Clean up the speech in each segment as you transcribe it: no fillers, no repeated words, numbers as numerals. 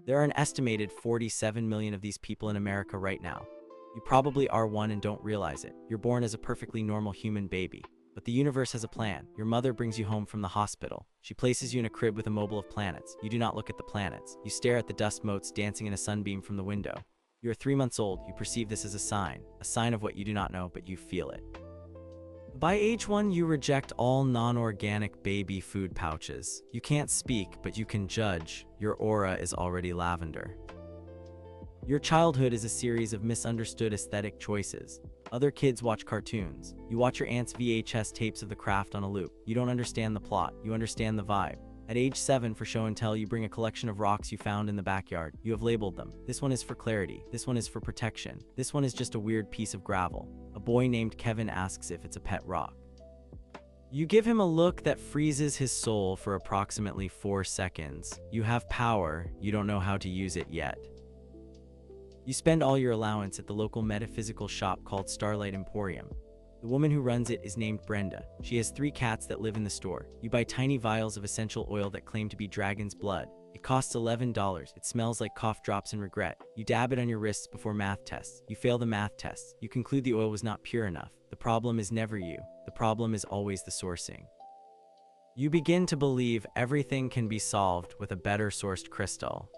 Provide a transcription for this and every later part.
There are an estimated 47 million of these people in America right now. You probably are one and don't realize it. You're born as a perfectly normal human baby. But the universe has a plan. Your mother brings you home from the hospital. She places you in a crib with a mobile of planets. You do not look at the planets. You stare at the dust motes dancing in a sunbeam from the window. You are 3 months old. You perceive this as a sign of what you do not know, but you feel it. By age 1, you reject all non-organic baby food pouches. You can't speak, but you can judge. Your aura is already lavender. Your childhood is a series of misunderstood aesthetic choices. Other kids watch cartoons. You watch your aunt's VHS tapes of The Craft on a loop. You don't understand the plot. You understand the vibe. At age 7, for show and tell, you bring a collection of rocks you found in the backyard. You have labeled them. This one is for clarity. This one is for protection. This one is just a weird piece of gravel. A boy named Kevin asks if it's a pet rock. You give him a look that freezes his soul for approximately 4 seconds. You have power. You don't know how to use it yet. You spend all your allowance at the local metaphysical shop called Starlight Emporium. The woman who runs it is named Brenda. She has 3 cats that live in the store. You buy tiny vials of essential oil that claim to be dragon's blood. It costs $11. It smells like cough drops and regret. You dab it on your wrists before math tests. You fail the math tests. You conclude the oil was not pure enough. The problem is never you. The problem is always the sourcing. You begin to believe everything can be solved with a better sourced crystal.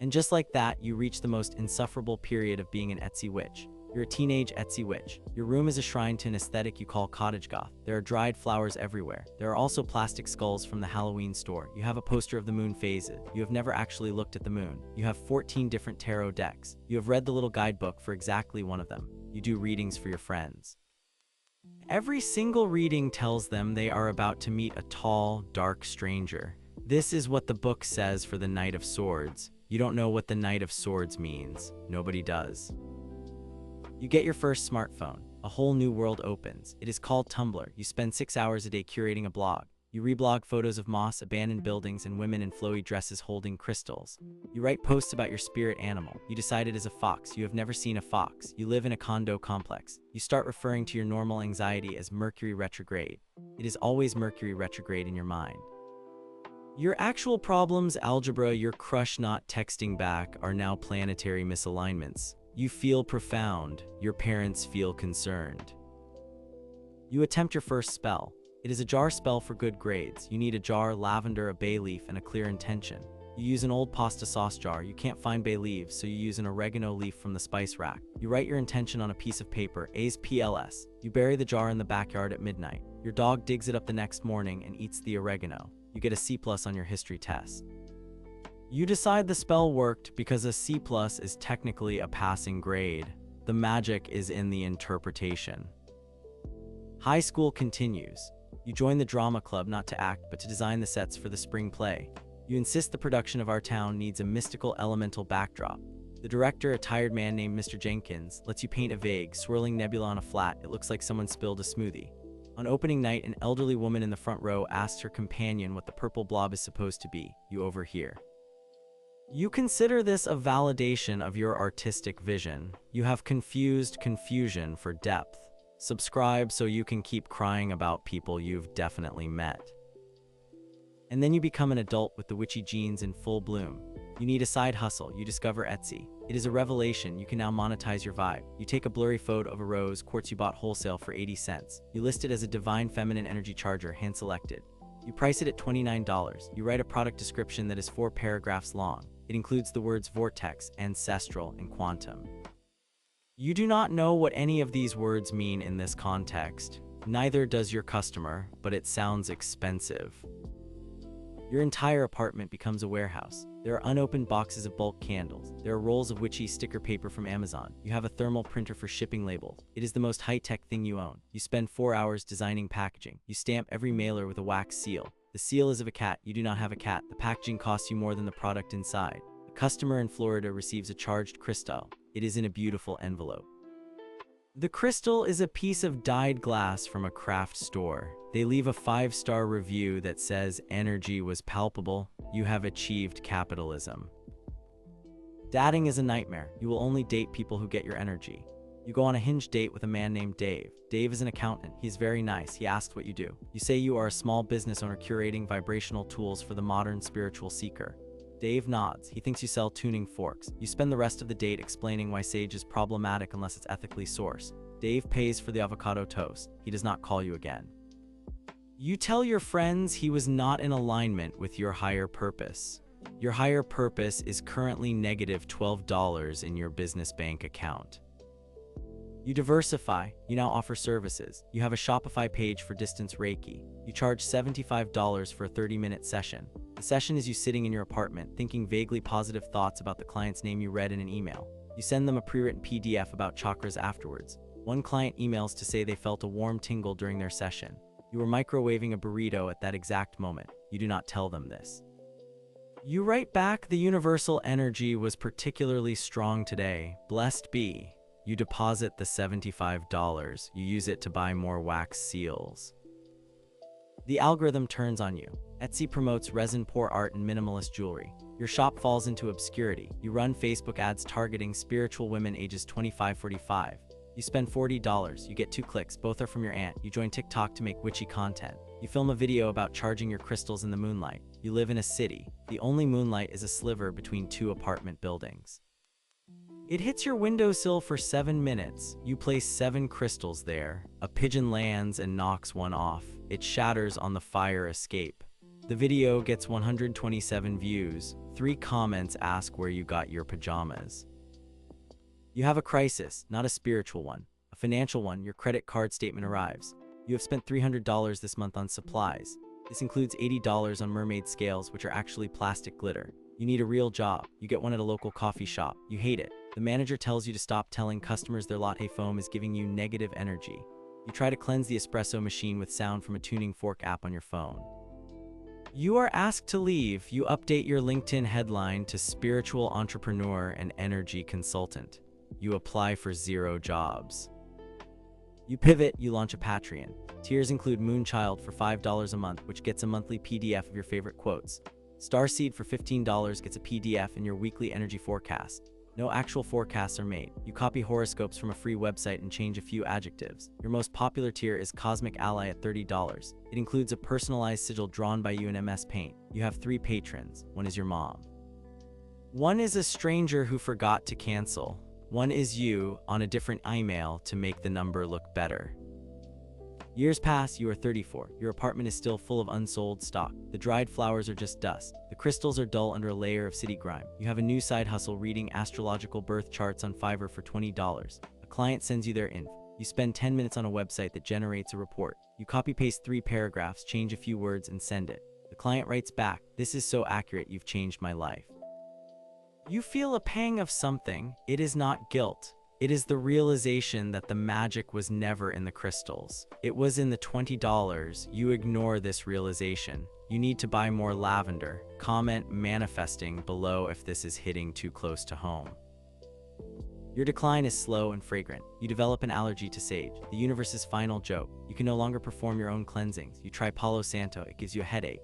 And just like that, you reach the most insufferable period of being an Etsy witch. You're a teenage Etsy witch. Your room is a shrine to an aesthetic you call cottage goth. There are dried flowers everywhere. There are also plastic skulls from the Halloween store. You have a poster of the moon phases. You have never actually looked at the moon. You have 14 different tarot decks. You have read the little guidebook for exactly one of them. You do readings for your friends. Every single reading tells them they are about to meet a tall, dark stranger. This is what the book says for the Knight of Swords. You don't know what the Knight of Swords means. Nobody does. You get your first smartphone. A whole new world opens. It is called Tumblr. You spend 6 hours a day curating a blog. You reblog photos of moss, abandoned buildings, and women in flowy dresses holding crystals. You write posts about your spirit animal. You decide it is a fox. You have never seen a fox. You live in a condo complex. You start referring to your normal anxiety as Mercury retrograde. It is always Mercury retrograde in your mind. Your actual problems, algebra, your crush not texting back, are now planetary misalignments. You feel profound. Your parents feel concerned. You attempt your first spell. It is a jar spell for good grades. You need a jar, lavender, a bay leaf, and a clear intention. You use an old pasta sauce jar. You can't find bay leaves, so you use an oregano leaf from the spice rack. You write your intention on a piece of paper, A's PLS. You bury the jar in the backyard at midnight. Your dog digs it up the next morning and eats the oregano. You get a C+ on your history test. You decide the spell worked because a C+ is technically a passing grade. The magic is in the interpretation. High school continues. You join the drama club not to act but to design the sets for the spring play. You insist the production of Our Town needs a mystical elemental backdrop. The director, a tired man named Mr. Jenkins, lets you paint a vague, swirling nebula on a flat. It looks like someone spilled a smoothie. On opening night, an elderly woman in the front row asks her companion what the purple blob is supposed to be. You overhear. You consider this a validation of your artistic vision. You have confused confusion for depth. Subscribe so you can keep crying about people you've definitely met. And then you become an adult with the witchy genes in full bloom. You need a side hustle. You discover Etsy. It is a revelation. You can now monetize your vibe. You take a blurry photo of a rose quartz you bought wholesale for 80 cents. You list it as a divine feminine energy charger, hand selected. You price it at $29. You write a product description that is 4 paragraphs long. It includes the words vortex, ancestral, and quantum. You do not know what any of these words mean in this context. Neither does your customer, but it sounds expensive. Your entire apartment becomes a warehouse. There are unopened boxes of bulk candles. There are rolls of witchy sticker paper from Amazon. You have a thermal printer for shipping labels. It is the most high-tech thing you own. You spend 4 hours designing packaging. You stamp every mailer with a wax seal. The seal is of a cat. You do not have a cat. The packaging costs you more than the product inside. A customer in Florida receives a charged crystal. It is in a beautiful envelope. The crystal is a piece of dyed glass from a craft store. They leave a 5-star review that says, "Energy was palpable. You have achieved capitalism." Dating is a nightmare. You will only date people who get your energy. You go on a Hinge date with a man named Dave. Dave is an accountant. He's very nice. He asks what you do. You say you are a small business owner curating vibrational tools for the modern spiritual seeker. Dave nods. He thinks you sell tuning forks. You spend the rest of the date explaining why sage is problematic unless it's ethically sourced. Dave pays for the avocado toast. He does not call you again. You tell your friends he was not in alignment with your higher purpose. Your higher purpose is currently negative $12 in your business bank account. You diversify. You now offer services. You have a Shopify page for distance Reiki. You charge $75 for a 30-minute session. The session is you sitting in your apartment, thinking vaguely positive thoughts about the client's name you read in an email. You send them a pre-written PDF about chakras afterwards. One client emails to say they felt a warm tingle during their session. You were microwaving a burrito at that exact moment. You do not tell them this. You write back, the universal energy was particularly strong today. Blessed be. You deposit the $75. You use it to buy more wax seals. The algorithm turns on you. Etsy promotes resin-poor art and minimalist jewelry. Your shop falls into obscurity. You run Facebook ads targeting spiritual women ages 25-45. You spend $40. You get 2 clicks. Both are from your aunt. You join TikTok to make witchy content. You film a video about charging your crystals in the moonlight. You live in a city. The only moonlight is a sliver between 2 apartment buildings. It hits your windowsill for 7 minutes. You place 7 crystals there. A pigeon lands and knocks one off. It shatters on the fire escape. The video gets 127 views. 3 comments ask where you got your pajamas. You have a crisis, not a spiritual one. A financial one. Your credit card statement arrives. You have spent $300 this month on supplies. This includes $80 on mermaid scales, which are actually plastic glitter. You need a real job. You get one at a local coffee shop. You hate it. The manager tells you to stop telling customers their latte foam is giving you negative energy. You try to cleanse the espresso machine with sound from a tuning fork app on your phone. You are asked to leave. You update your LinkedIn headline to spiritual entrepreneur and energy consultant. You apply for 0 jobs. You pivot. You launch a Patreon. Tiers include Moonchild for $5 a month, which gets a monthly PDF of your favorite quotes. Starseed for $15 gets a PDF in your weekly energy forecast. No actual forecasts are made. You copy horoscopes from a free website and change a few adjectives. Your most popular tier is Cosmic Ally at $30. It includes a personalized sigil drawn by you in MS Paint. You have 3 patrons. One is your mom. One is a stranger who forgot to cancel. One is you on a different email to make the number look better. Years pass. You are 34. Your apartment is still full of unsold stock. The dried flowers are just dust. The crystals are dull under a layer of city grime. You have a new side hustle reading astrological birth charts on Fiverr for $20. A client sends you their info. You spend 10 minutes on a website that generates a report. You copy-paste 3 paragraphs, change a few words, and send it. The client writes back, "This is so accurate, you've changed my life." You feel a pang of something. It is not guilt. It is the realization that the magic was never in the crystals. It was in the $20. You ignore this realization. You need to buy more lavender. Comment manifesting below if this is hitting too close to home. Your decline is slow and fragrant. You develop an allergy to sage, the universe's final joke. You can no longer perform your own cleansings. You try Palo Santo, it gives you a headache.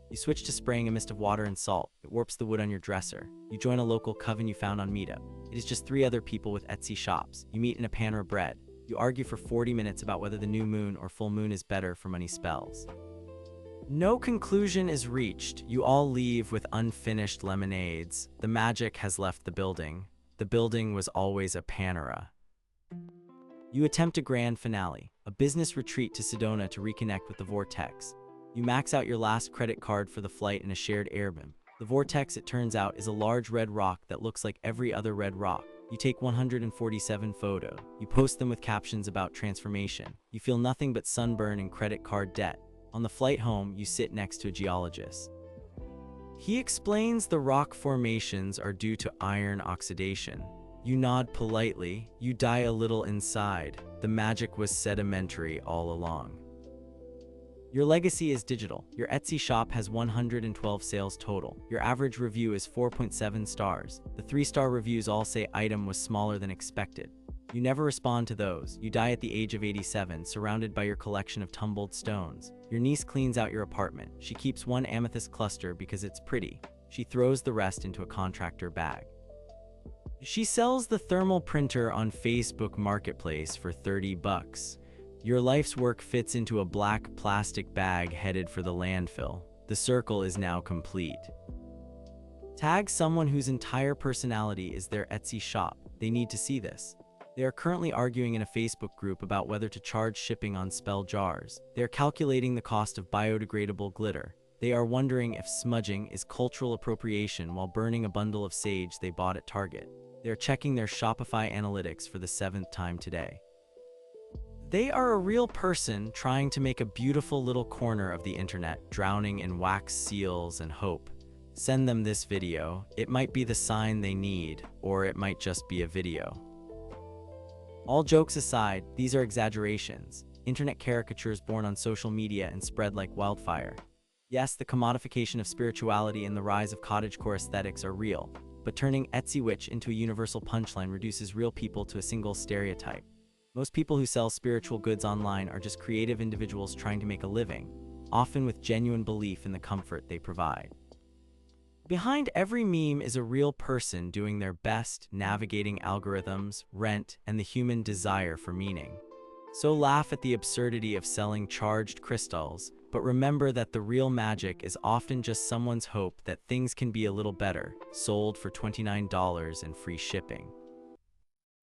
You switch to spraying a mist of water and salt. It warps the wood on your dresser. You join a local coven you found on Meetup. It is just 3 other people with Etsy shops. You meet in a pan of bread. You argue for 40 minutes about whether the new moon or full moon is better for money spells. No conclusion is reached. You all leave with unfinished lemonades. The magic has left the building. The building was always a Panera. You attempt a grand finale, a business retreat to Sedona to reconnect with the vortex. You max out your last credit card for the flight in a shared Airbnb. The vortex, it turns out, is a large red rock that looks like every other red rock. You take 147 photos. You post them with captions about transformation. You feel nothing but sunburn and credit card debt. On the flight home, you sit next to a geologist. He explains the rock formations are due to iron oxidation. You nod politely. You die a little inside. The magic was sedimentary all along. Your legacy is digital. Your Etsy shop has 112 sales total. Your average review is 4.7 stars. The 3-star reviews all say item was smaller than expected. You never respond to those. You die at the age of 87, surrounded by your collection of tumbled stones. Your niece cleans out your apartment. She keeps one amethyst cluster because it's pretty. She throws the rest into a contractor bag. She sells the thermal printer on Facebook Marketplace for $30. Your life's work fits into a black plastic bag headed for the landfill. The circle is now complete. Tag someone whose entire personality is their Etsy shop. They need to see this. They are currently arguing in a Facebook group about whether to charge shipping on spell jars. They are calculating the cost of biodegradable glitter. They are wondering if smudging is cultural appropriation while burning a bundle of sage they bought at Target. They are checking their Shopify analytics for the 7th time today. They are a real person trying to make a beautiful little corner of the internet, drowning in wax seals and hope. Send them this video. It might be the sign they need, or it might just be a video. All jokes aside, these are exaggerations, internet caricatures born on social media and spread like wildfire. Yes, the commodification of spirituality and the rise of cottagecore aesthetics are real, but turning Etsy witch into a universal punchline reduces real people to a single stereotype. Most people who sell spiritual goods online are just creative individuals trying to make a living, often with genuine belief in the comfort they provide. Behind every meme is a real person doing their best, navigating algorithms, rent, and the human desire for meaning. So laugh at the absurdity of selling charged crystals, but remember that the real magic is often just someone's hope that things can be a little better, sold for $29 and free shipping.